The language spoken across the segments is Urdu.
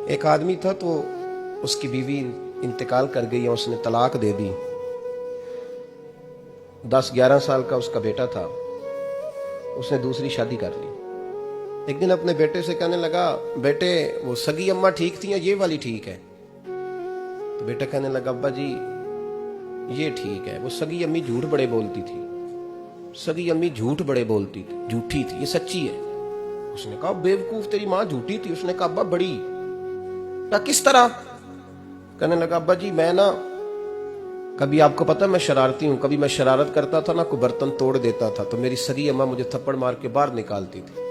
ایک آدمی تھا تو اس کی بیوی انتقال کر گئی اور اس نے طلاق دے دی. 10-11 سال کا اس کا بیٹا تھا. اس نے دوسری شادی کر لی. ایک دن اپنے بیٹے سے کہنے لگا, بیٹے وہ سگی اماں ٹھیک تھی یا یہ والی ٹھیک ہے؟ تو بیٹا کہنے لگا, ابا جی یہ ٹھیک ہے. وہ سگی امی جھوٹ بڑے بولتی تھی, سگی امی جھوٹ بڑے بولتی تھی, جھوٹی تھی, یہ سچی ہے. اس نے کہا, بیوقوف تیری ماں جھوٹی تھی. اس نے کہا, ابا بڑی. کہا کس طرح؟ کہنے لگا, ابا جی میں نا کبھی, آپ کو پتا میں شرارتی ہوں, کبھی میں شرارت کرتا تھا نا, کوئی برتن توڑ دیتا تھا تو میری سگی اماں مجھے تھپڑ مار کے باہر نکالتی تھی.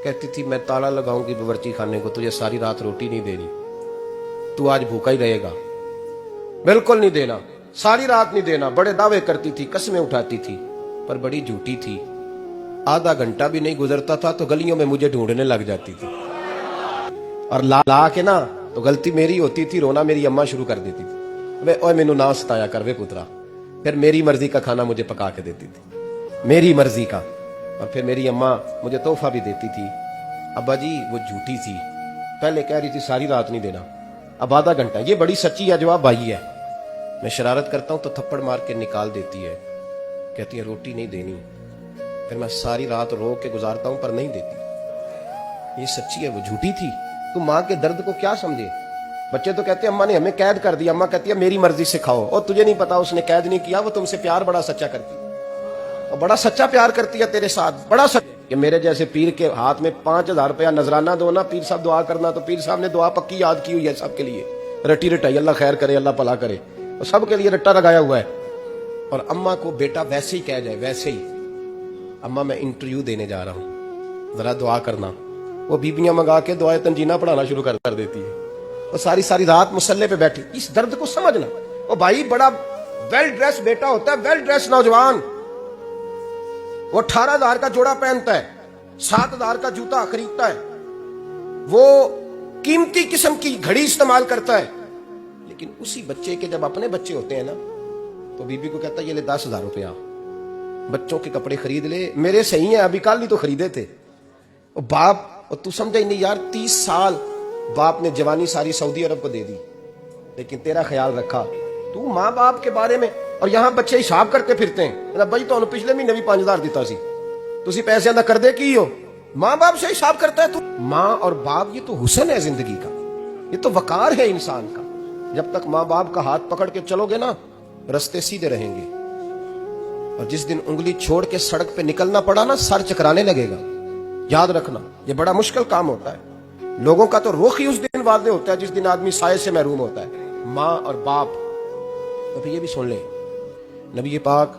کہتی تھی میں تالا لگاؤں گی باورچی خانے کو, تجھے ساری رات روٹی نہیں دینی, تو آج بھوکا ہی رہے گا. بالکل نہیں دینا, ساری رات نہیں دینا. بڑے دعوے کرتی تھی, قسمیں اٹھاتی تھی, پر بڑی جھوٹی تھی. آدھا گھنٹہ بھی نہیں گزرتا تھا تو گلیوں میں مجھے ڈھونڈنے لگ جاتی تھی, اور لا کے نا تو غلطی میری ہوتی تھی, رونا میری اماں شروع کر دیتی تھی. اوے مینوں نہ ستایا کر وے پترا. پھر میری مرضی کا کھانا مجھے پکا کے دیتی تھی, میری مرضی کا. اور پھر میری اماں مجھے تحفہ بھی دیتی تھی. ابا جی وہ جھوٹی تھی, پہلے کہہ رہی تھی ساری رات نہیں دینا, اب آدھا گھنٹہ. یہ بڑی سچی ہے جواب بھائی ہے. میں شرارت کرتا ہوں تو تھپڑ مار کے نکال دیتی ہے, کہتی ہے روٹی نہیں دینی. پھر میں ساری رات رو کے گزارتا ہوں پر نہیں دیتی. یہ سچی ہے, وہ جھوٹی تھی. تو ماں کے درد کو کیا سمجھے؟ بچے تو کہتے ہیں اماں نے ہمیں قید کر دیا, اماں کہتی ہے میری مرضی سے کھاؤ. اور تجھے نہیں پتا اس نے قید نہیں کیا, وہ تم سے پیار بڑا سچا کرتی, اور بڑا سچا پیار کرتی ہے تیرے ساتھ, بڑا سچا. کہ میرے جیسے پیر کے ہاتھ میں 5000 روپیہ نذرانہ دو نا, پیر صاحب دعا کرنا, تو پیر صاحب نے دعا پکی یاد کی ہوئی ہے سب کے لیے, رٹی رٹائی, اللہ خیر کرے, اللہ بھلا کرے, اور سب کے لیے رٹا لگایا ہوا ہے. اور اماں کو بیٹا ویسے ہی کہہ جائے, ویسے ہی, اماں میں انٹرویو دینے جا رہا ہوں, ذرا دعا کرنا. وہ بیبیاں منگا کے دعائے تنجینہ پڑھانا شروع کر دیتی ہے. وہ ساری رات مصلے پہ بیٹھی. اس درد کو سمجھنا. وہ بھائی بڑا ویل ڈریس بیٹا ہوتا ہے, ویل ڈریس نوجوان, وہ 18,000 کا جوڑا پہنتا ہے, 7,000 کا جوتا خریدتا ہے, وہ قیمتی قسم کی گھڑی استعمال کرتا ہے. لیکن اسی بچے کے جب اپنے بچے ہوتے ہیں نا, تو بیوی کو کہتا ہے یہ لے 10,000 روپیہ, بچوں کے کپڑے خرید لے, میرے صحیح ہیں, ابھی کل ہی تو خریدے تھے. اور باپ, اور تو سمجھا ہی نہیں یار, 30 سال باپ نے جوانی ساری سعودی عرب کو دے دی, لیکن تیرا خیال رکھا. تو ماں باپ کے بارے میں, اور یہاں بچے حساب کرتے پھرتے ہیں, بھائی تو پچھلے مہینے بھی 5,000 دیتا سی, تسی پیسے ادا کر دے کی ہو. ماں باپ سے حساب کرتا ہے تو. ماں اور باپ یہ تو حسن ہے زندگی کا, یہ تو وقار ہے انسان کا. جب تک ماں باپ کا ہاتھ پکڑ کے چلو گے نا, رستے سیدھے رہیں گے. اور جس دن انگلی چھوڑ کے سڑک پہ نکلنا پڑا نا, سر چکرانے لگے گا. یاد رکھنا, یہ بڑا مشکل کام ہوتا ہے. لوگوں کا تو رخ ہی اس دن واضح ہوتا ہے جس دن آدمی سائے سے محروم ہوتا ہے. ماں اور باپ. تو پھر یہ بھی سن لیں, نبی پاک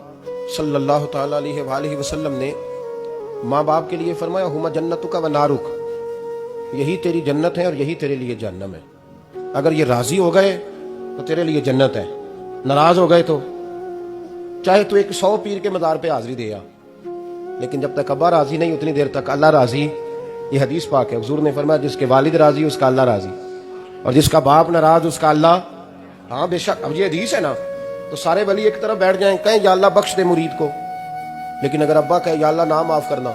صلی اللہ تعالی علیہ وآلہ وسلم نے ماں باپ کے لیے فرمایا, ہما جنتک و نارک, یہی تیری جنت ہے اور یہی تیرے لیے جہنم ہے. اگر یہ راضی ہو گئے تو تیرے لیے جنت ہے, ناراض ہو گئے تو چاہے تو 100 پیر کے مزار پہ حاضری دے آ, لیکن جب تک ابا راضی نہیں اتنی دیر تک اللہ راضی. یہ حدیث پاک ہے, حضور نے فرمایا جس کے والد راضی اس کا اللہ راضی, اور جس کا باپ ناراض اس کا اللہ. ہاں بے شک, اب یہ حدیث ہے نا, تو سارے ولی ایک طرف بیٹھ جائیں, کہیں یا اللہ بخش دے مرید کو, لیکن اگر ابا کہے یا اللہ نام معاف کرنا,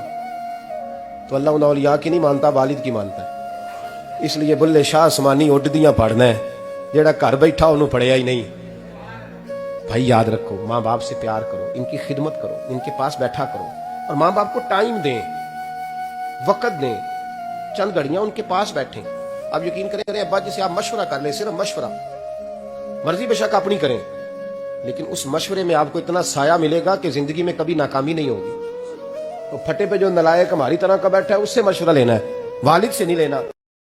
تو اللہ ان اولیاء کی نہیں مانتا, والد کی مانتا ہے. اس لیے بلے شاہ آسمانی اڈ دیاں پڑھنا ہے, جیڑا گھر بیٹھا انہوں پڑھیا ہی نہیں. بھائی یاد رکھو, ماں باپ سے پیار کرو, ان کی خدمت کرو, ان کے پاس بیٹھا کرو, اور ماں باپ کو ٹائم دیں, وقت دیں, چند گھڑیاں ان کے پاس بیٹھیں. آپ یقین کریں ابا جی سے آپ مشورہ کر لیں, صرف مشورہ, مرضی بے شک اپنی کریں, لیکن اس مشورے میں آپ کو اتنا سایہ ملے گا کہ زندگی میں کبھی ناکامی نہیں ہوگی. تو پھٹے پہ جو نلائق ہماری طرح کا بیٹھا ہے اس سے مشورہ لینا ہے, والد سے نہیں لینا.